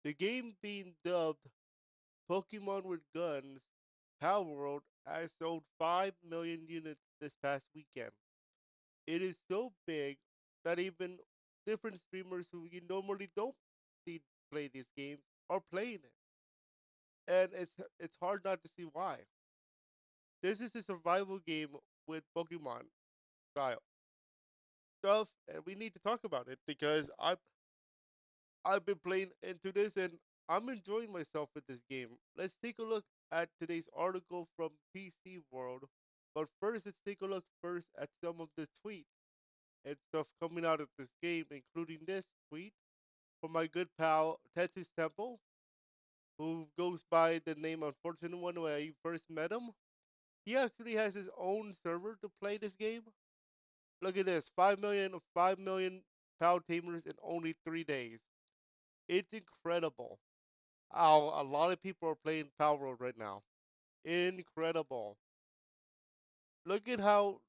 The game being dubbed Pokemon with Guns, Palworld has sold 5 million units this past weekend. It is so big that even different streamers who you normally don't see play these games are playing it. And it's hard not to see why. This is a survival game with Pokemon style stuff, and we need to talk about it because I've been playing into this and I'm enjoying myself with this game. Let's take a look at today's article from PC World. But first, let's take a look first at some of the tweets and stuff coming out of this game, including this tweet from my good pal Tetsu's Temple, who goes by the name Unfortunate One when I first met him. He actually has his own server to play this game. Look at this, 5 million PAL tamers in only 3 days. It's incredible how a lot of people are playing Palworld right now. Incredible. Look at how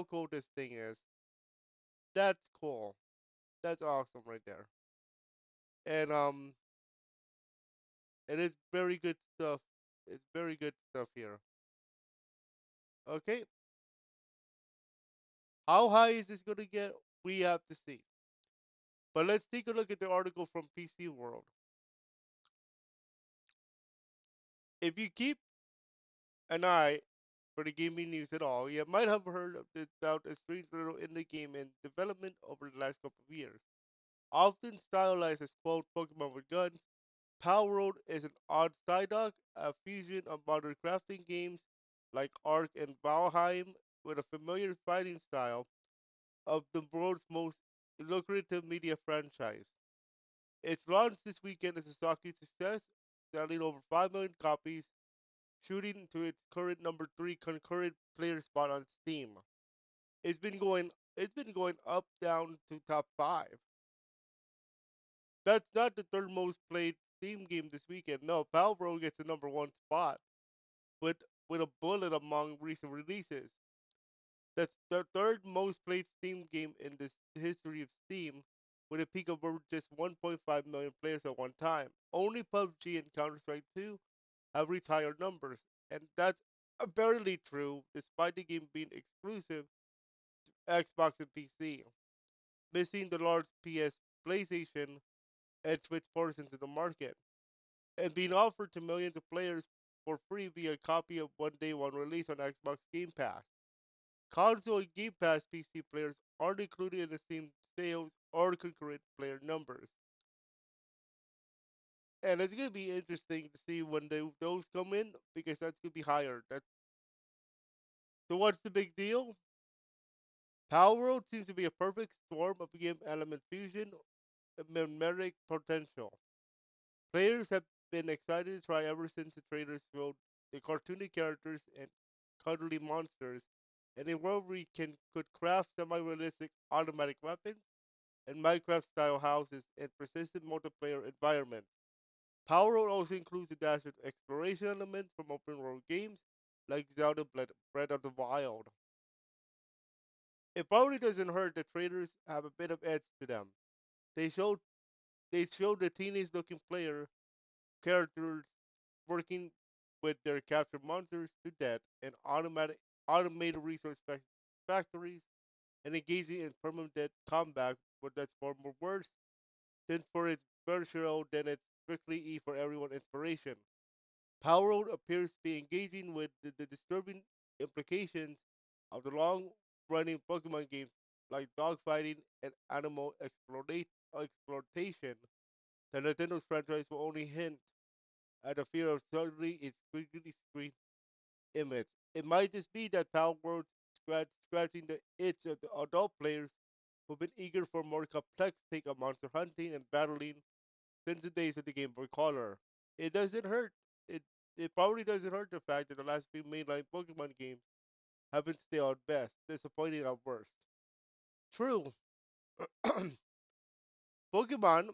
cool this thing is. That's cool. That's awesome right there. And and it's very good stuff. It's very good stuff here. Okay, how high is this gonna get? We have to see. But let's take a look at the article from PC World. If you keep an eye for the gaming news at all, you might have heard about a strange little indie game in development over the last couple of years. Often stylized as quote Pokemon with guns, Palworld is an odd Psyduck, a fusion of modern crafting games like Ark and Valheim with a familiar fighting style of the world's most lucrative media franchise. Its launched this weekend as a shocking success, selling over 5 million copies, shooting to its current number 3 concurrent player spot on Steam. It's been going up down to top 5. That's not the third most played Steam game this weekend. No, Palworld gets the number 1 spot with with a bullet among recent releases. That's the third most played Steam game in the history of Steam, with a peak of over just 1.5 million players at one time. Only PUBG and Counter-Strike 2 have reached higher numbers, and that's apparently true despite the game being exclusive to Xbox and PC, missing the large PS, PlayStation, and Switch portions of the market, and being offered to millions of players for free via a copy of one day one release on Xbox Game Pass. Console and Game Pass PC players aren't included in the same sales or concurrent player numbers. And it's gonna be interesting to see when those come in because that's gonna be higher. So what's the big deal? Power World seems to be a perfect storm of game element fusion and numeric potential. Players have been excited to try ever since the trailers showed the cartoony characters and cuddly monsters, and a world where you could craft semi-realistic automatic weapons and Minecraft-style houses and persistent multiplayer environments. Power Road also includes a dash of exploration elements from open-world games like Zelda Breath of the Wild. It probably doesn't hurt that trailers have a bit of edge to them. They showed they showed the teenage-looking player characters working with their captured monsters to death and automated resource factories and engaging in permanent combat, but that's far more worse than for its versatile than its strictly E for everyone inspiration. Power Road appears to be engaging with the disturbing implications of the long running Pokemon games like dogfighting and animal exploitation. The Nintendo's franchise will only hint at the fear of suddenly its squiggly screen image. It might just be that Power World scratching the itch of the adult players who've been eager for more complex take on monster hunting and battling since the days of the Game Boy Color. It doesn't hurt. It it probably doesn't hurt the fact that the last few mainline Pokemon games have been still at best, disappointing at worst. True, Pokemon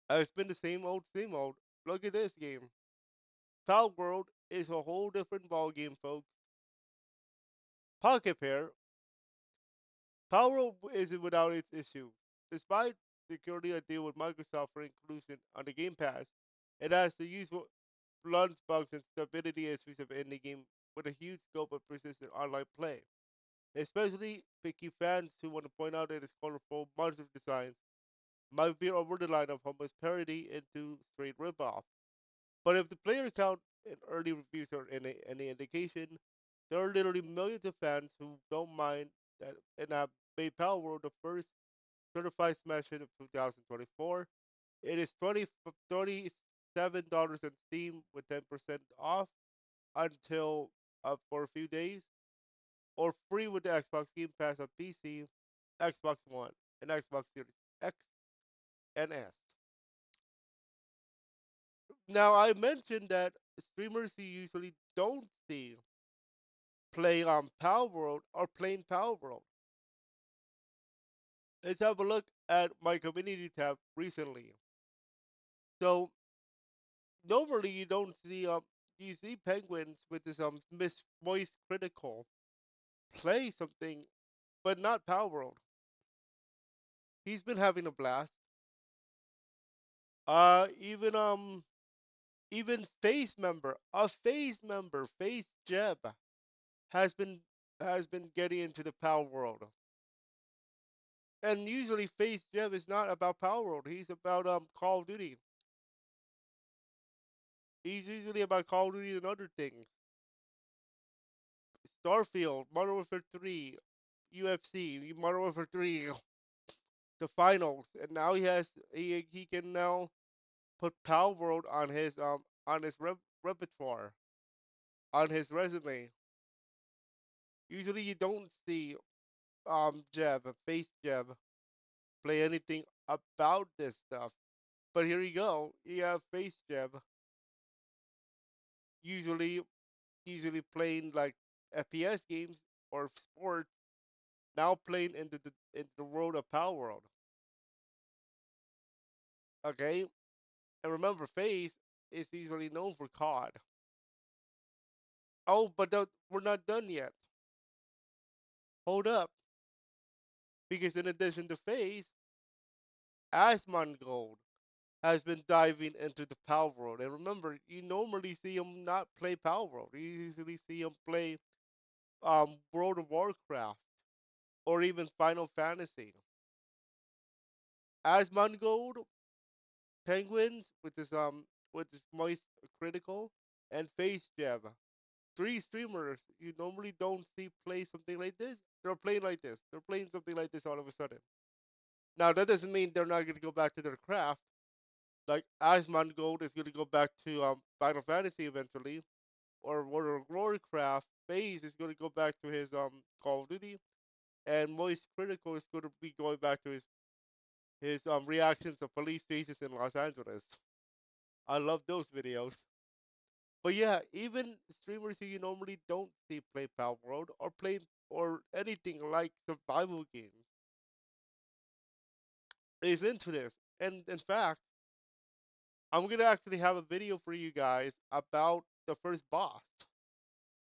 has been the same old, same old. Look at this game. Cloud World is a whole different ballgame, folks. Pocket Pair, Power World isn't without its issues. Despite security a deal with Microsoft for inclusion on the Game Pass. It has the usual runs, bugs, and stability issues of indie game with a huge scope of persistent online play. Especially picky fans who want to point out that its colorful, modern designs might veer over the line of almost parody into straight ripoff. But if the player count and early reviews are any indication, there are literally millions of fans who don't mind that and have made Palworld the first certified smash hit of 2024. It is $27 on Steam with 10% off until for a few days, or free with the Xbox Game Pass on PC, Xbox One, and Xbox Series X and S. Now, I mentioned that streamers you usually don't see playing on Palworld are playing Palworld. Let's have a look at my community tab recently. So normally you don't see you see penguins with this Miss Voice Critical play something, but not Palworld. He's been having a blast. Even even Face Jeb has been getting into the Palworld. And usually Face Jeb is not about Palworld. He's about Call of Duty. He's usually about Call of Duty and other things. Starfield, Modern Warfare 3, UFC, Modern Warfare 3, the finals, and now he can now put Palworld on his repertoire, on his resume. Usually you don't see Jeb, Face Jeb, play anything about this stuff. But here you go. You have Face Jeb usually playing like FPS games or sports, now playing into the world of Palworld. Okay? And remember, Face is usually known for COD. Oh, but we're not done yet. Hold up. Because in addition to Face, Asmongold has been diving into the Palworld. And remember, you normally see him not play Palworld. You usually see him play World of Warcraft or even Final Fantasy. Asmongold, Penguins with this moist critical and Face Jam. Three streamers you normally don't see play something like this. They're playing like this. They're playing something like this all of a sudden. Now that doesn't mean they're not gonna go back to their craft. Like Asmongold is gonna go back to Final Fantasy eventually, or World of Warcraft. FaZe is gonna go back to his Call of Duty, and Moist Critical is gonna be going back to his reactions of police chases in Los Angeles. I love those videos. But yeah, even streamers who you normally don't see play Palworld or play or anything like survival games is into this. And in fact, I'm gonna actually have a video for you guys about the first boss.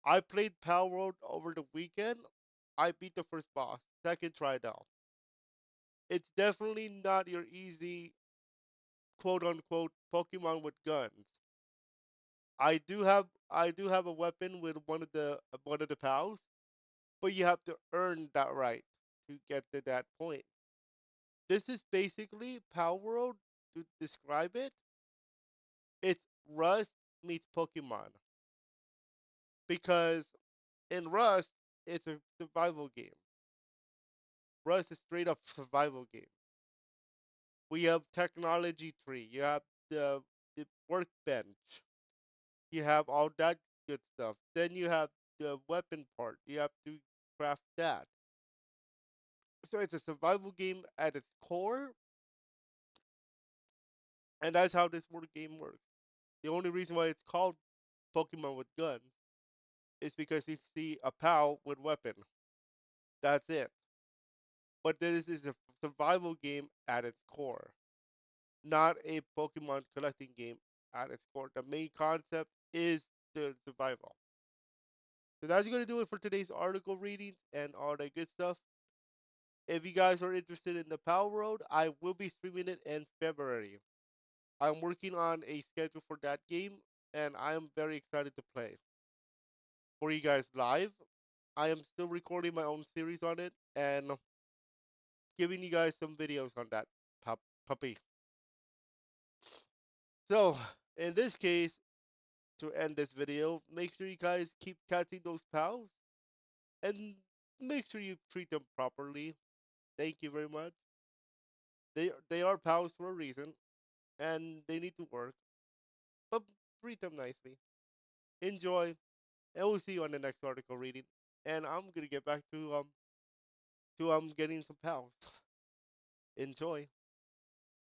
I played Palworld over the weekend. I beat the first boss. Second try though. It's definitely not your easy quote unquote Pokemon with guns. I do have a weapon with one of the pals, but you have to earn that right to get to that point. This is basically Power World to describe it. It's Rust meets Pokemon because in Rust it's a survival game. Rust is straight up survival game. We have technology tree. You have the workbench. You have all that good stuff. Then you have the weapon part. You have to craft that. So it's a survival game at its core, and that's how this word game works. The only reason why it's called Pokemon with guns is because you see a pal with weapon. That's it. But this is a survival game at its core, not a Pokemon collecting game at its core. The main concept is the survival. So that's gonna do it for today's article readings and all that good stuff. If you guys are interested in the Palworld, I will be streaming it in February. I'm working on a schedule for that game, and I am very excited to play for you guys live. I am still recording my own series on it and giving you guys some videos on that puppy. So, in this case, to end this video, make sure you guys keep catching those pals and make sure you treat them properly. Thank you very much. They are pals for a reason and they need to work, but treat them nicely. Enjoy, and we'll see you on the next article reading. And I'm gonna get back to getting some pals. Enjoy.